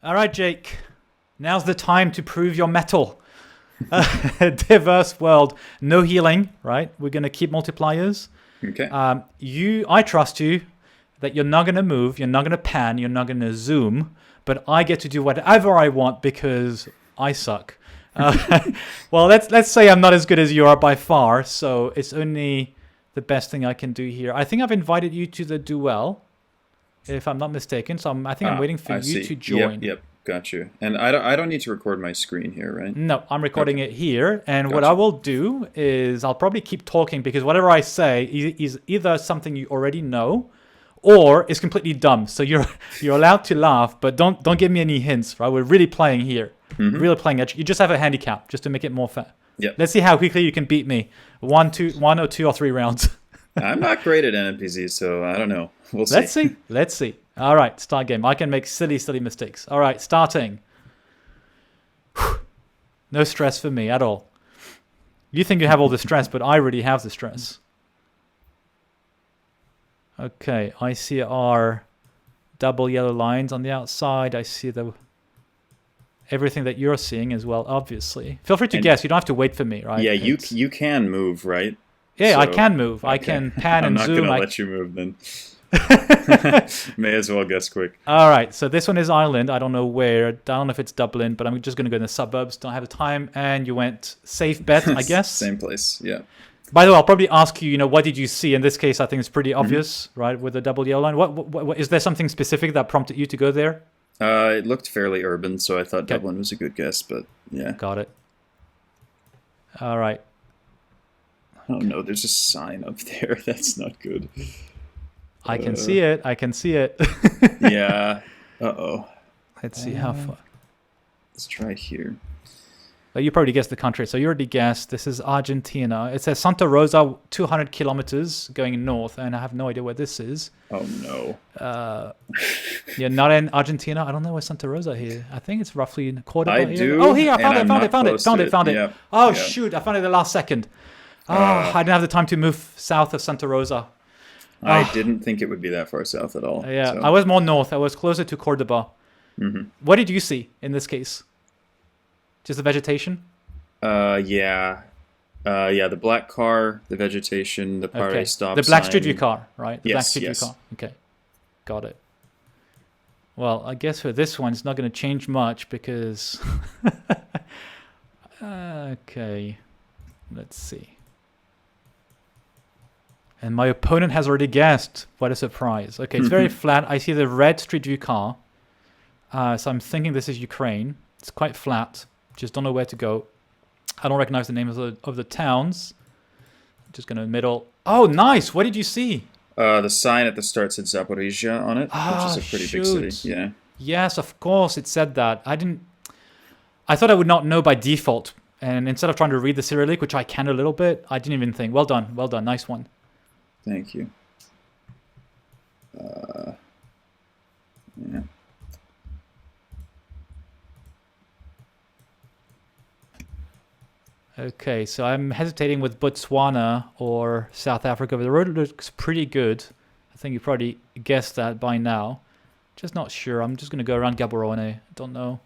All right, Jake. Now's the time to prove your mettle. Diverse world, no healing, right? We're gonna keep multipliers. Okay. I trust you that you're not gonna move, you're not gonna pan, you're not gonna zoom, but I get to do whatever I want because I suck. Well, let's say I'm not as good as you are by far, so it's only the best thing I can do here. I think I've invited you to the duel, if I'm not mistaken. So I think I'm waiting for I you see. to join. Yep. Got you. And I don't need to record my screen here, right? No, I'm recording Okay. it here, and what I Gotcha. will do is I'll probably keep talking because whatever I say is either something you already know, or is completely dumb. So you're allowed to laugh, but don't give me any hints, right? We're really playing here, really playing it. You just have a handicap just to make it more fair. Yep. Let's see how quickly you can beat me. One or two or three rounds. I'm not great at NPCs, so I don't know. We'll see. Let's see. All right, start game. I can make silly mistakes. All right, starting. No stress for me at all. You think you have all the stress, but I really have the stress. Okay, I see our double yellow lines on the outside. I see everything that you're seeing as well, obviously. Feel free to guess. You don't have to wait for me, right? Yeah, you can move, right? Yeah, I So, can move. I okay. can pan I'm and not zoom. gonna let you move then. May as well guess quick. All right, so this one is Ireland. I don't know where. I don't know if it's Dublin, but I'm just going to go in the suburbs. Don't have the time. And you went safe bet, I guess. Same place. Yeah. By the way, I'll probably ask you, what did you see? In this case, I think it's pretty obvious, right, with the double yellow line. What is there something specific that prompted you to go there? It looked fairly urban, so I thought Dublin was a good guess, but yeah. Got it. All right. Oh no, there's a sign up there. That's not good. I can see it. I can see it. Yeah. Uh-oh. Let's see how far. Let's try here. But you probably guessed the country. So you already guessed. This is Argentina. It says Santa Rosa, 200 kilometers going north, and I have no idea where this is. Oh no. You're not in Argentina. I don't know where Santa Rosa here. I think it's roughly in Cordoba. I here. do, Oh, here, I and found it, I'm found not it, found it, close found to it, found it. Yep, Oh, yep. shoot. I found it the last second. I didn't have the time to move south of Santa Rosa. I didn't think it would be that far south at all. Yeah, so. I was more north. I was closer to Cordoba. What did you see in this case? Just the vegetation? Yeah. The black car, the vegetation, the party stop The black sign. street view car, right? The black Yes, street yes. view car. Okay, got it. Well, I guess for this one, it's not going to change much because... okay, let's see. And my opponent has already guessed. What a surprise. Okay, it's very flat. I see the red street view car. So I'm thinking this is Ukraine. It's quite flat. Just don't know where to go. I don't recognize the names of the towns. I'm just going to middle. Oh, nice. What did you see? The sign at the start said Zaporizhia on it, which is a pretty big city. Yeah. Yes, of course it said that. I thought I would not know by default. And instead of trying to read the Cyrillic, which I can a little bit, I didn't even think. Well done. Well done. Nice one. Thank you. Yeah. Okay, so I'm hesitating with Botswana or South Africa, but the road looks pretty good. I think you probably guessed that by now. Just not sure. I'm just going to go around Gaborone. Don't know.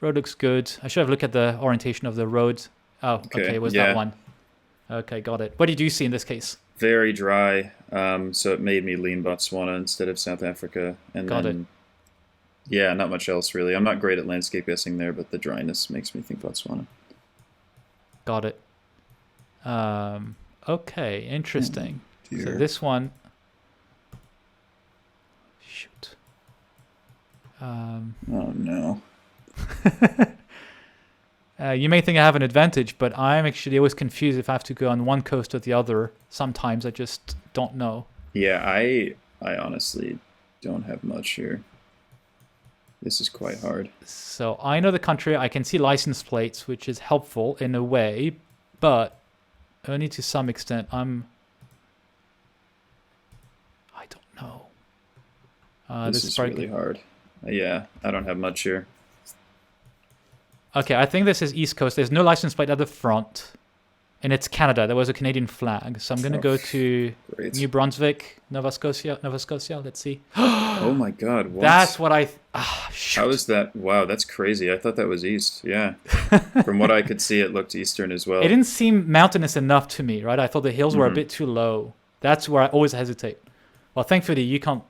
Road looks good. I should have looked at the orientation of the road. Oh, okay, it was that one. Okay, got it. What did you see in this case? Very dry, so it made me lean Botswana instead of South Africa. And Got then, yeah, not much else really. I'm not great at landscape guessing there, but the dryness makes me think Botswana. Got it. Okay, interesting. So Dear. this one... Shoot. Oh no. You may think I have an advantage, but I'm actually always confused if I have to go on one coast or the other. Sometimes I just don't know. Yeah, I honestly don't have much here. This is quite hard. So I know the country. I can see license plates, which is helpful in a way, but only to some extent. I don't know. This is really hard. Yeah, I don't have much here. Okay, I think this is East Coast. There's no license plate at the front. And it's Canada. There was a Canadian flag. So I'm going to go to Great. New Brunswick, Nova Scotia. Let's see. Oh my God! What? That's what I... How is that? Wow, that's crazy. I thought that was east. Yeah. From what I could see, it looked eastern as well. It didn't seem mountainous enough to me, right? I thought the hills were a bit too low. That's where I always hesitate. Well, thankfully, you can't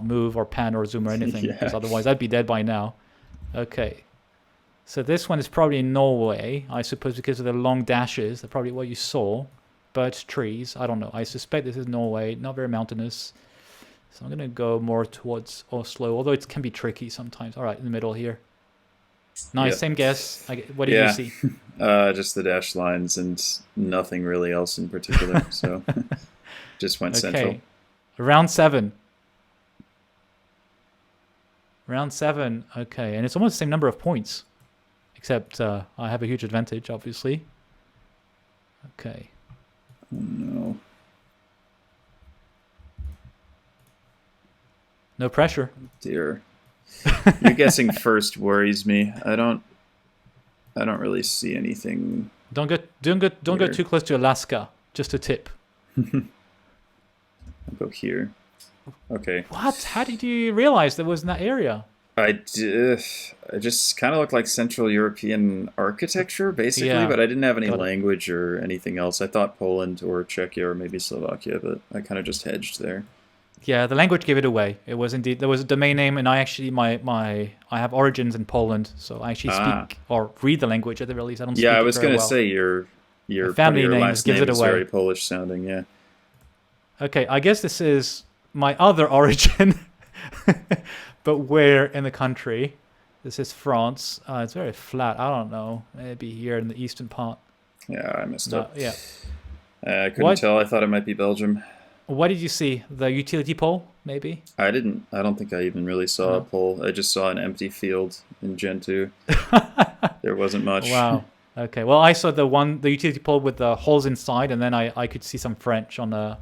move or pan or zoom or anything, because otherwise I'd be dead by now. Okay. So this one is probably in Norway, I suppose, because of the long dashes. That's probably what you saw. Birch trees. I don't know. I suspect this is Norway. Not very mountainous. So I'm going to go more towards Oslo, although it can be tricky sometimes. All right, in the middle here. Nice. Yep. Same guess. What did you see? Just the dashed lines and nothing really else in particular. So just went central. Round 7. Round 7. Okay, and it's almost the same number of points. Except I have a huge advantage, obviously. Okay. Oh, no. No pressure. Dear. You're guessing first worries me. I don't really see anything. Don't go too close to Alaska. Just a tip. I'll go here. Okay. What? How did you realize that was in that area? I just kind of looked like Central European architecture, basically, but I didn't have any language or anything else. I thought Poland or Czechia or maybe Slovakia, but I kind of just hedged there. Yeah, the language gave it away. It was indeed, there was a domain name, and I actually, I have origins in Poland, so I actually speak or read the language at the very least. I don't speak it very well. Yeah, I was going to say your family name last gives name it is away. very Polish sounding, yeah. Okay, I guess this is my other origin, but where in the country? This is France. It's very flat. I don't know. Maybe here in the eastern part. Yeah, I messed up. Yeah. I couldn't tell. I thought it might be Belgium. What did you see? The utility pole, maybe? I didn't. I don't think I even really saw a pole. I just saw an empty field in Gen 2. There wasn't much. Wow. Okay. Well, I saw the utility pole with the holes inside, and then I could see some French on a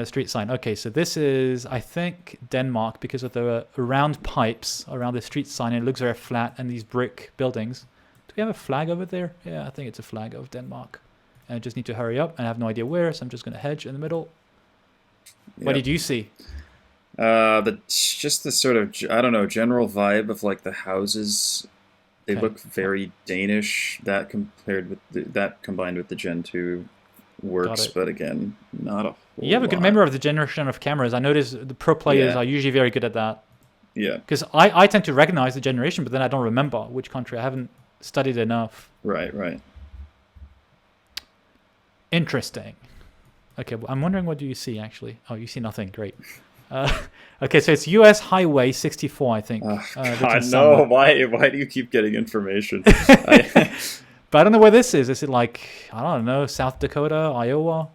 street sign. Okay, so this is, I think, Denmark because of the round pipes around the street sign. And it looks very flat, and these brick buildings. Do we have a flag over there? Yeah, I think it's a flag of Denmark. And I just need to hurry up. I have no idea where, so I'm just going to hedge in the middle. Yep. What did you see? Just the sort of, I don't know, general vibe of like the houses. They look very Danish. That combined with the Gen 2 works, but again, not a whole You have a good memory of the generation of cameras. I notice the pro players are usually very good at that. Yeah. Because I tend to recognize the generation, but then I don't remember which country. I haven't studied enough. Right. Interesting. Okay, well, I'm wondering what do you see, actually? Oh, you see nothing. Great. Okay, so it's US Highway 64, I think. God, no. Why do you keep getting information? But I don't know where this is. Is it like, I don't know, South Dakota, Iowa?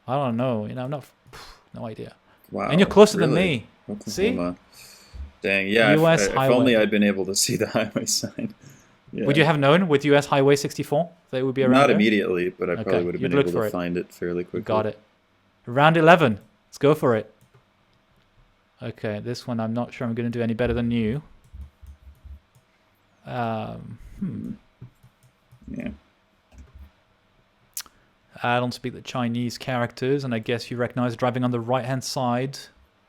I don't know. I'm not, no idea. Wow. And you're closer than me. Oklahoma. See? Dang, yeah. If only I'd been able to see the highway sign. Yeah. Would you have known with US Highway 64 that it would be around Not there? immediately, but I probably would have been able to find it fairly quickly. Got it. Round 11. Let's go for it. Okay, this one I'm not sure I'm going to do any better than you. Yeah. I don't speak the Chinese characters, and I guess you recognize driving on the right-hand side.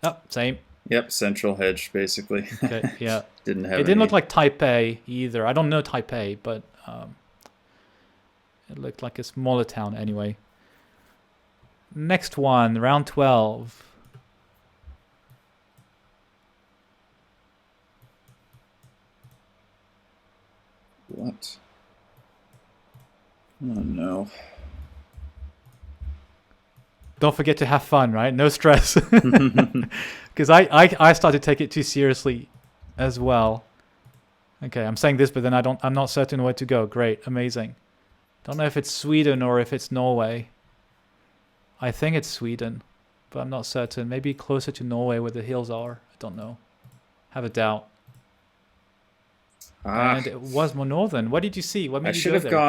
Oh, same. Yep, central hedge, basically. Okay, yeah. It didn't look like Taipei either. I don't know Taipei, but it looked like a smaller town anyway. Next one, round 12. What? Oh, no. Don't forget to have fun, right? No stress. Because I started to take it too seriously as well. Okay, I'm saying this, but then I'm not certain where to go. Great, amazing. Don't know if it's Sweden or if it's Norway. I think it's Sweden, but I'm not certain. Maybe closer to Norway where the hills are. I don't know. Have a doubt. And it was more northern. What did you see? What made you go there?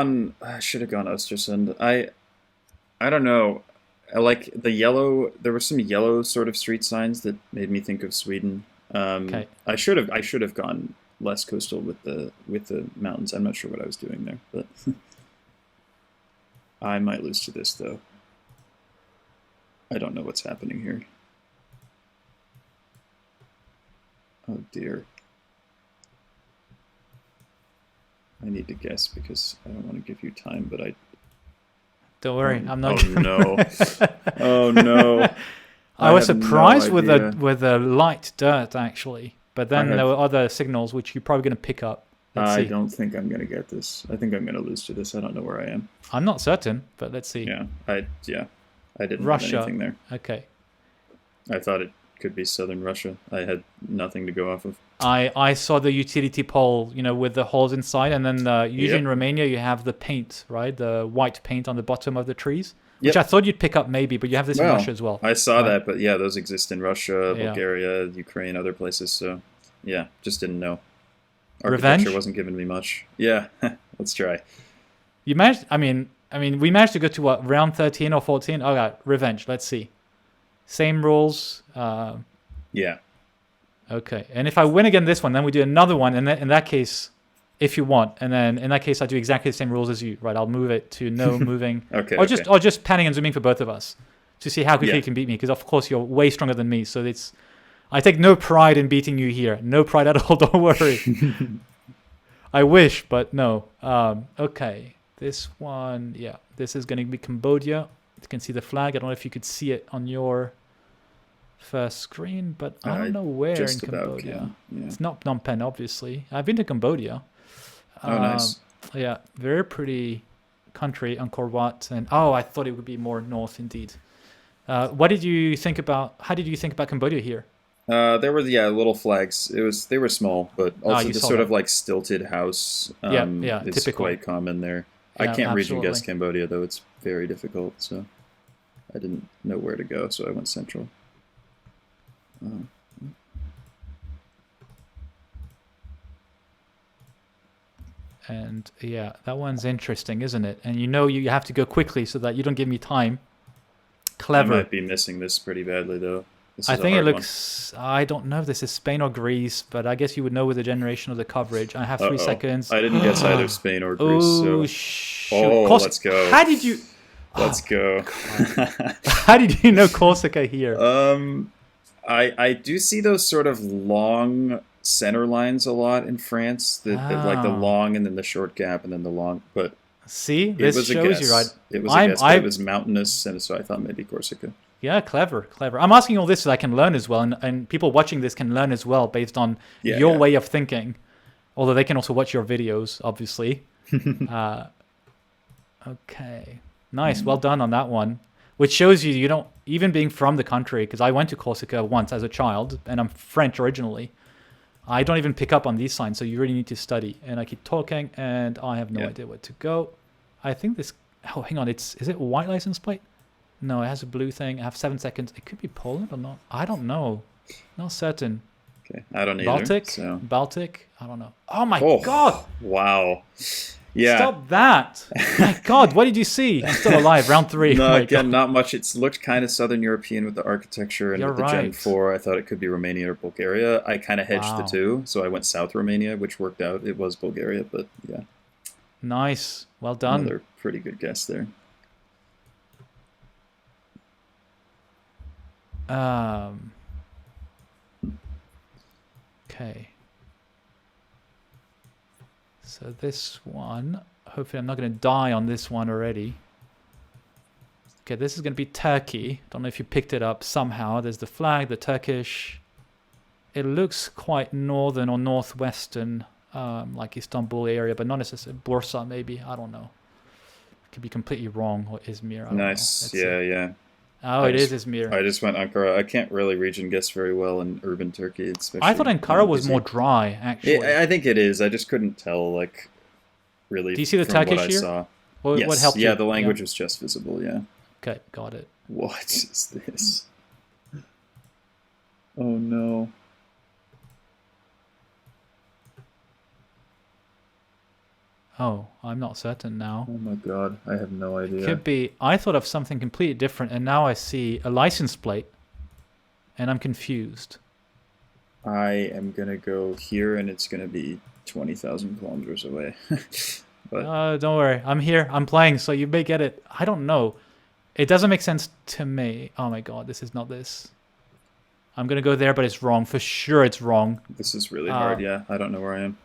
I should have gone Östersund. I don't know. I like the yellow. There were some yellow sort of street signs that made me think of Sweden. Okay. I should have gone less coastal with the mountains. I'm not sure what I was doing there, but I might lose to this, though. I don't know what's happening here. Oh, dear. I need to guess because I don't want to give you time, but I... Don't worry, I'm not. Oh, no. Oh, no. I was surprised no with the light dirt, actually. But then there were other signals which you're probably going to pick up. I don't think I'm going to get this. I think I'm going to lose to this. I don't know where I am. I'm not certain, but let's see. Yeah, I didn't Russia. have anything there. Okay. I thought it could be southern Russia. I had nothing to go off of. I saw the utility pole, with the holes inside, and then usually in Romania you have the paint, right? The white paint on the bottom of the trees, which I thought you'd pick up maybe, but you have this in Russia as well. I saw that, but yeah, those exist in Russia, Bulgaria, Ukraine, other places. So yeah, just didn't know. Architecture wasn't giving me much. Yeah, let's try. You managed. I mean, we managed to go to what, round 13 or 14? Oh, God, revenge. Let's see. Same rules. Yeah. Okay, and if I win again this one, then we do another one, and in that case, if you want, and then in that case, I do exactly the same rules as you, right? I'll move it to no moving, or just panning and zooming for both of us to see how quickly you can beat me, because of course you're way stronger than me. So I take no pride in beating you here, no pride at all. Don't worry. I wish, but no. Okay, this one, this is going to be Cambodia. You can see the flag. I don't know if you could see it on your first screen, but I don't know where in Cambodia. It's not Phnom Penh, obviously. I've been to Cambodia. Nice. Yeah, very pretty country, Angkor Wat, and I thought it would be more north indeed. How did you think about Cambodia here? There were little flags. They were small, but also the sort of like stilted house is typical. Quite common there. I can't region guess Cambodia though; it's very difficult. So I didn't know where to go, so I went central. And that one's interesting, isn't it? And you have to go quickly so that you don't give me time. Clever. I might be missing this pretty badly though. I think it looks... I don't know if this is Spain or Greece, but I guess you would know with the generation of the coverage. I have 3 seconds. I didn't guess either Spain or Greece. Let's go. How did you... Let's go. How did you know Corsica here? I do see those sort of long center lines a lot in France. Like the long and then the short gap and then the long. But see, this shows you, right? It was a guess, but it was mountainous, and so I thought maybe Corsica. Yeah, clever. I'm asking all this so I can learn as well, and people watching this can learn as well based on your way of thinking. Although they can also watch your videos, obviously. Okay, nice. Well done on that one. Which shows you don't, even being from the country, because I went to Corsica once as a child, and I'm French originally. I don't even pick up on these signs, so you really need to study. And I keep talking, and I have no idea where to go. I think this... Oh, hang on. Is it a white license plate? No, it has a blue thing. I have 7 seconds. It could be Poland or not. I don't know. Not certain. Okay, I don't either. Baltic? I don't know. Oh my God! Wow. Yeah. Stop that! My God, what did you see? I'm still alive. Round 3. No, again, not much. It's looked kind of Southern European with the architecture, and with the Gen 4, I thought it could be Romania or Bulgaria. I kind of hedged the two, so I went South Romania, which worked out. It was Bulgaria, but yeah. Nice. Well done. Another pretty good guess there. Okay. So this one, hopefully I'm not going to die on this one already. Okay, this is going to be Turkey. Don't know if you picked it up somehow. There's the flag, the Turkish. It looks quite northern or northwestern, like Istanbul area, but not necessarily. Bursa, maybe. I don't know. Could be completely wrong. Or Izmir. I don't know. Yeah. Oh, it is Izmir. I just went Ankara. I can't really region guess very well in urban Turkey. I thought Ankara was more dry, actually. I think it is. I just couldn't tell, like, really. Do you see the Turkish here? Saw. Yes. What helped you? Yeah, the language was just visible, yeah. Okay, got it. What is this? Oh, no. Oh, I'm not certain now. Oh my God, I have no idea. It could be. I thought of something completely different, and now I see a license plate, and I'm confused. I am gonna go here, and it's gonna be 20,000 kilometers away. But Don't worry. I'm here. I'm playing, so you may get it. I don't know. It doesn't make sense to me. Oh my god, this is not this. I'm going to go there, but it's wrong. For sure it's wrong. this is really hard. Yeah, I don't know where I am.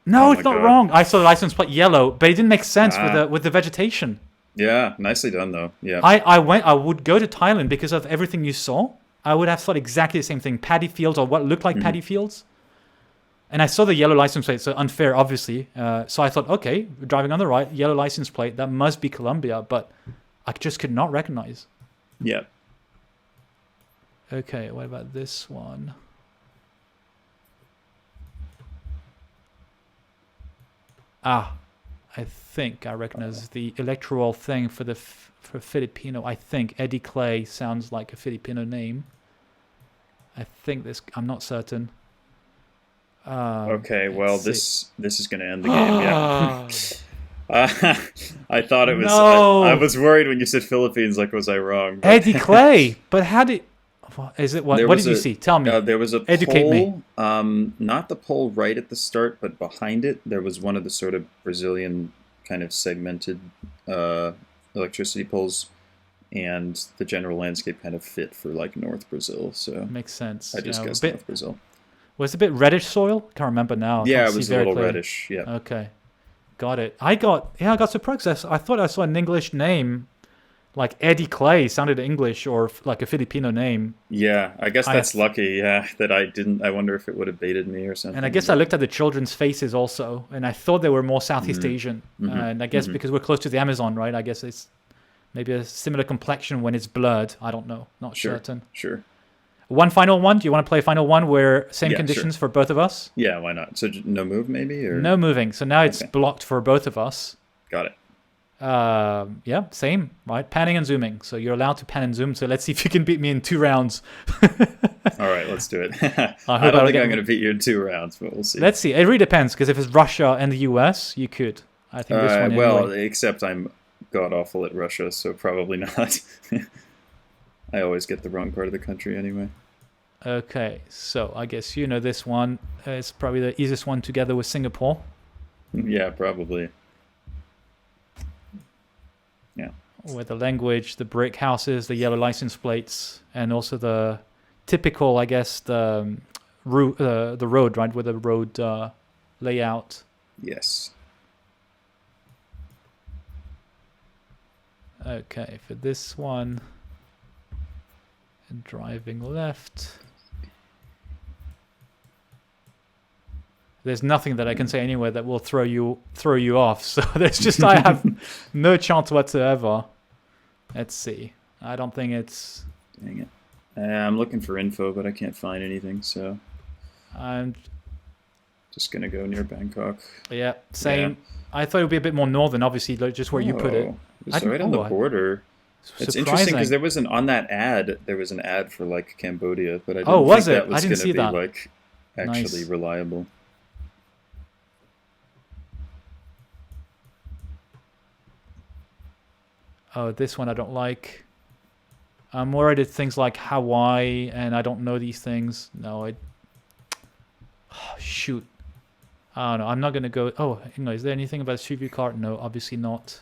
No, Oh it's my not God. wrong. I saw the license plate yellow, but it didn't make sense with the vegetation. Yeah, nicely done though. Yeah. I would go to Thailand because of everything you saw. I would have thought exactly the same thing. Paddy fields or what looked like paddy fields. And I saw the yellow license plate, so unfair, obviously. So I thought, okay, driving on the right, yellow license plate, that must be Colombia, but I just could not recognize. Yeah. Okay, what about this one? I think I recognize the electoral thing for for Filipino. I think Eddie Clay sounds like a Filipino name. I think this. I'm not certain. Okay, well, this is going to end the game. Yeah. I thought it was. No. I was worried when you said Philippines. Like, was I wrong? But Eddie Clay, but how did? Is it what? There What was did you a- see? Tell me. there was a Educate pole. me. Not the pole right at the start, but behind it, there was one of the sort of Brazilian kind of segmented electricity poles, and the general landscape kind of fit for like North Brazil. So Makes sense. I just Yeah, guessed a bit, North Brazil. was it a bit reddish soil? Can't remember now. Yeah, Can't it see was a very little clearly. reddish. Yeah. Okay, got it. I got surprised. I thought I saw an English name, like Eddie Clay sounded English or like a Filipino name. Yeah, I guess that's lucky. Yeah, that I didn't. I wonder if it would have baited me or something. And I guess I looked at the children's faces also, and I thought they were more Southeast Asian. And I guess because we're close to the Amazon, right? I guess it's maybe a similar complexion when it's blurred. I don't know. Not certain. Sure. One final one. Do you want to play final one where same Yeah, conditions for both of us? Yeah, why not? So no move maybe or No moving. So now it's Okay. blocked for both of us. Got it. Yeah, same, right? Panning and zooming. So you're allowed to pan and zoom. So let's see if you can beat me in 2 rounds. All right, let's do it. hope I don't I'll think get- I'm going to beat you in 2 rounds, but we'll see. Let's see. It really depends because if it's Russia and the US, you could. I think this one. Well, anyway. except I'm god awful at Russia, so probably not. I always get the wrong part of the country anyway. Okay, so I guess you know this one. It's probably the easiest one together with Singapore. Yeah, probably. Yeah. With the language, the brick houses, the yellow license plates, and also the typical, I guess, the road, right, with the road layout. Yes. Okay, for this one, and driving left. There's nothing that I can say anywhere that will throw you off. So there's just I have no chance whatsoever. Let's see. I don't think it's. Dang it. I'm looking for info, but I can't find anything, so I'm just going to go near Bangkok. yeah, same. Yeah. I thought it would be a bit more northern, obviously, like just where you put it. Oh, I It's right don't on the know. border. It's interesting because there was on that ad, there was an ad for like Cambodia, but I didn't Oh, think was it? that was I didn't going to see be that. like actually Nice. reliable. Oh, this one I don't like. I'm worried at things like Hawaii, and I don't know these things. No, oh, shoot. I don't know. I'm not going to go. Oh, hang on. Is there anything about a Street View card? No, obviously not.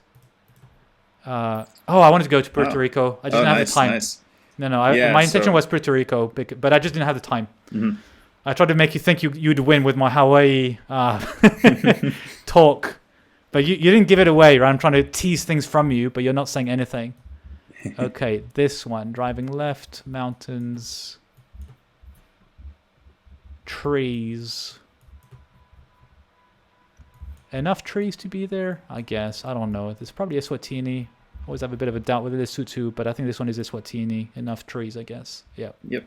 I wanted to go to Puerto Rico. I just didn't have the time. Nice. No. Yeah, my intention so- was Puerto Rico, but I just didn't have the time. Mhm. I tried to make you think you'd win with my Hawaii talk, but you didn't give it away, right? I'm trying to tease things from you, but you're not saying anything. Okay, this one. Driving left, mountains, trees. Enough trees to be there, I guess. I don't know. There's probably Eswatini. Always have a bit of a doubt whether it's Lesotho, but I think this one is Eswatini. Enough trees, I guess. Yeah. Yep.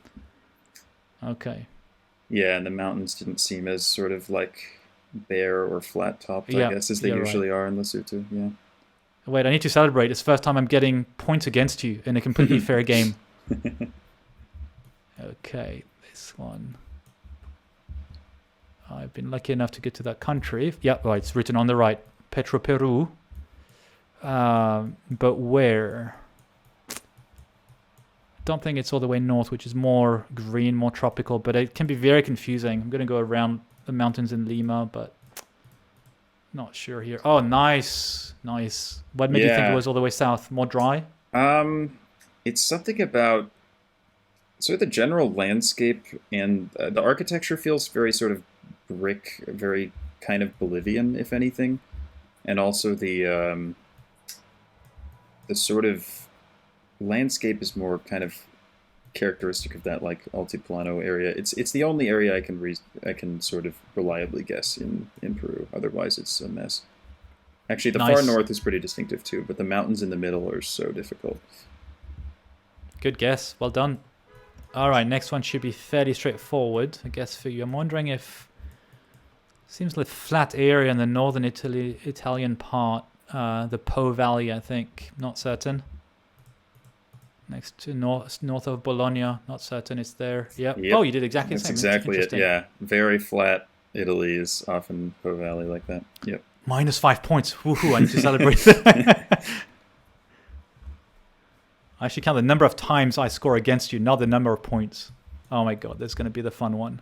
Okay. Yeah, and the mountains didn't seem as sort of like bare or flat topped, Yeah, I guess, as they you're usually are in Lesotho. Yeah. Wait, I need to celebrate. It's the first time I'm getting points against you in a completely fair game. Okay, this one. I've been lucky enough to get to that country. Yeah, right, it's written on the right. Petro Peru. But where? Don't think it's all the way north, which is more green, more tropical, but it can be very confusing. I'm going to go around the mountains in Lima, but Not sure here. Oh, nice. What made you think it was all the way south? More dry? It's something about sort of the general landscape, and the architecture feels very sort of brick, very kind of Bolivian, if anything, and also the sort of landscape is more kind of characteristic of that like Altiplano area. It's the only area I can sort of reliably guess in Peru. Otherwise, it's a mess. Actually, the far north is pretty distinctive too, but the mountains in the middle are so difficult. Good guess. Well done. All right, next one should be fairly straightforward, I guess, for you. I'm wondering if... Seems like flat area in the northern Italian part. The Po Valley, I think. Not certain. Next to north of Bologna. Not certain it's there. Yep. Oh, you did exactly the same. That's exactly it, yeah. Very flat Italy is often Po Valley like that. Yep. -5 points. Woohoo, I need to celebrate that. I should count the number of times I score against you, not the number of points. Oh my god, that's going to be the fun one.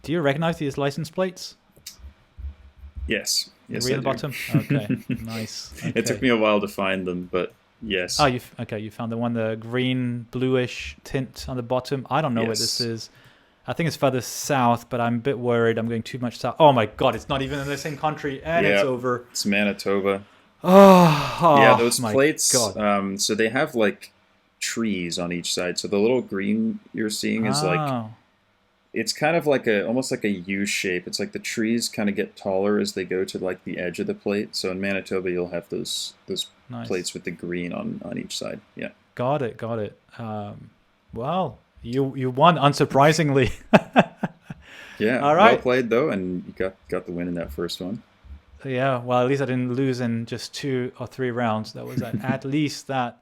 Do you recognize these license plates? Yes. Yes, Real bottom? Okay, nice. Okay. It took me a while to find them, but yes. Oh, you found the one, the green, bluish tint on the bottom. I don't know where this is. I think it's further south, but I'm a bit worried I'm going too much south. Oh my god, it's not even in the same country, and it's over. It's Manitoba. Oh yeah, those plates. God. So they have like trees on each side. So the little green you're seeing is like... It's kind of like almost like a U shape. It's like the trees kind of get taller as they go to like the edge of the plate. So in Manitoba, you'll have those plates with the green on each side. Yeah. Got it. Well, you won unsurprisingly. Yeah. All right. Well played though, and you got the win in that first one. Yeah. Well, at least I didn't lose in just 2 or 3 rounds. That was at least that.